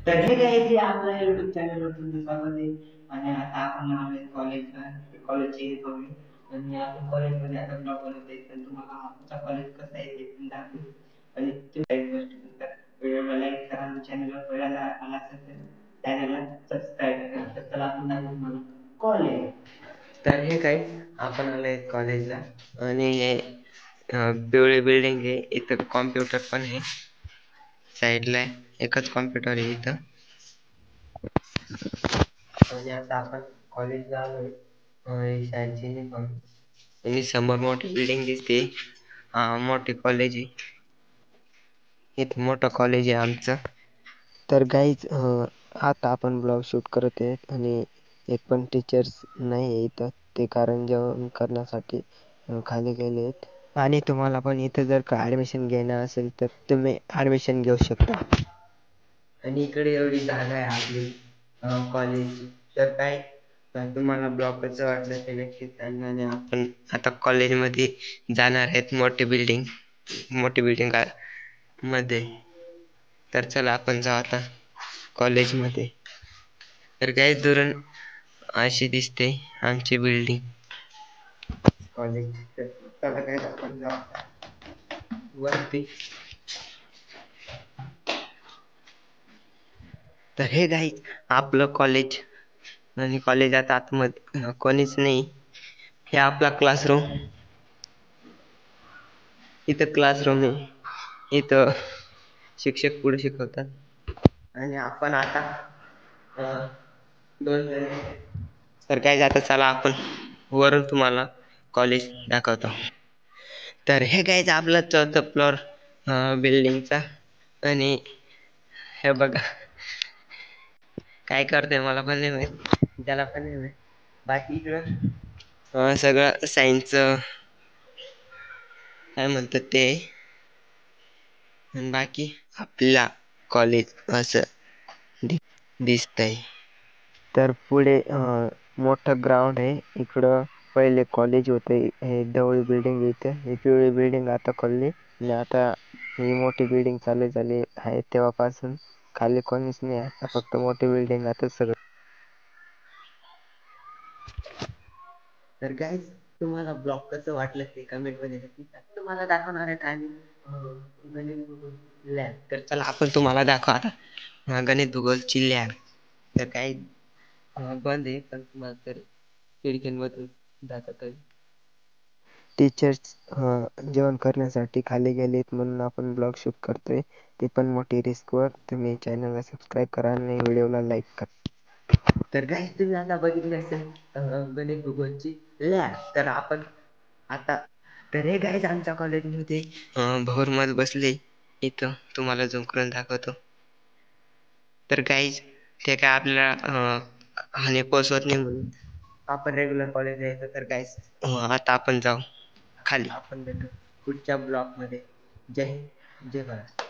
तर हे काय जे आपल्या युट्यूब चॅनलवर तुम्ही स्वागत आहे. आणि आता आपण आलोय कॉलेजला. कॉलेजची इन्फॉर्मेशन. आणि आपण कॉलेजमध्ये आता ब्लॉग बनवतोय, तर तुम्हाला आमचा कॉलेज कसं आहे ते पण दाखवू. आणि तुम्ही काही गोष्टी करता. व्हिडिओला लाईक करा आणि चॅनलवर पहिल्यांदा आला असेल तर चॅनलला सबस्क्राईब करा. तर चला आपण दाखवू तुम्हाला कॉलेज. तर हे काय आपण आलोय कॉलेजला. आणि हे पिवळी बिल्डिंग आहे, इथं कॉम्प्युटर पण आहे. साईडला एकच कॉम्प्युटर आहे इथं. म्हणजे आता आपण कॉलेजला आलोय. शाळेची युनिफॉर्म आणि समोर मोठी बिल्डिंग दिसते. मोठे कॉलेज आहे. इथं मोठं कॉलेज आहे आमचं. तर गाईज आता आपण ब्लॉग शूट करत आहे आणि एक पण टीचर्स नाही आहे इथं. ते कारण जेवण करण्यासाठी खाली गेले आहेत. आणि तुम्हाला पण इथं जर का ॲडमिशन घेणं असेल तर तुम्ही ॲडमिशन घेऊ शकता. आणि इकडे एवढी जागा आहे आपली कॉलेजची. तर काय तुम्हाला ब्लॉग कसं वाटलं ते नक्की सांगा. आणि आपण आता कॉलेजमध्ये जाणार आहेत मोठी बिल्डिंग मध्ये. तर चला आपण जाऊ आता कॉलेजमध्ये. तर काय दुरून अशी दिसते आमची बिल्डिंग कॉलेज. तर चला काय आपण जाऊ आता वरती. तर हे गाईज आपलं कॉलेज. आणि कॉलेजात आतमध्ये कोणीच नाही. हे आपला क्लासरूम. इथं क्लासरूम आहे. इथं शिक्षक पुढे शिकवतात. आणि आपण आता अं, 2 जण आहे. तर काय जातं चला आपण वरून तुम्हाला कॉलेज दाखवतो. तर हे काय आपला 4था फ्लोअर बिल्डिंगचा. आणि हे बघा काय करते मला पण नाही माहित, त्याला पण नाही माहित. बाकी इकडं सगळं सायन्सचं काय म्हणतात ते. आणि बाकी आपला कॉलेज असं दिसतंय. तर पुढे मोठं ग्राउंड आहे. इकडं पहिले कॉलेज होते. हे ढवळी बिल्डिंग इथे, ही पिवळी बिल्डिंग आता खोलली. आणि आता ही मोठी बिल्डिंग चालू झाली आहे तेव्हापासून खाली कोणीच नाही. आता फक्त मोठी बिल्डिंग आता सगळं. तर गाईज तुम्हाला ब्लॉग कसं वाटलं ते कमेंट मध्ये नक्की सांगा. तुम्हाला दाखवणार आहे आम्ही गणित भूगोल लॅब. तर चला आपण तुम्हाला दाखवू आता गणित भूगोलची लॅब. तर काही बंद आहे पण तुम्हाला तर खिडकीमधून जातात. टीचर्स जेवण करण्यासाठी खाली गेलेत म्हणून आपण ब्लॉग शूट करतोय. ते पण मोठी रिस्कवर. तुम्ही चॅनलला सबस्क्राईब करा आणि व्हिडिओला लाईक करा. तर काय तुम्ही आता बघितलं असेल गणित भूगोलची लॅब. तर आपण आता तर हे गाईज आमच्या कॉलेजमध्ये भवरमध्ये बसले. इथं तुम्हाला झूम करून दाखवतो. तर गाईज ते काय आपल्याला हानी पोचवत नाही म्हणून आपण रेग्युलर कॉलेज यायचं. तर गाईज आता आपण जाऊ खाली. आपण भेटू पुढच्या ब्लॉकमध्ये. जय हिंद जय भारत.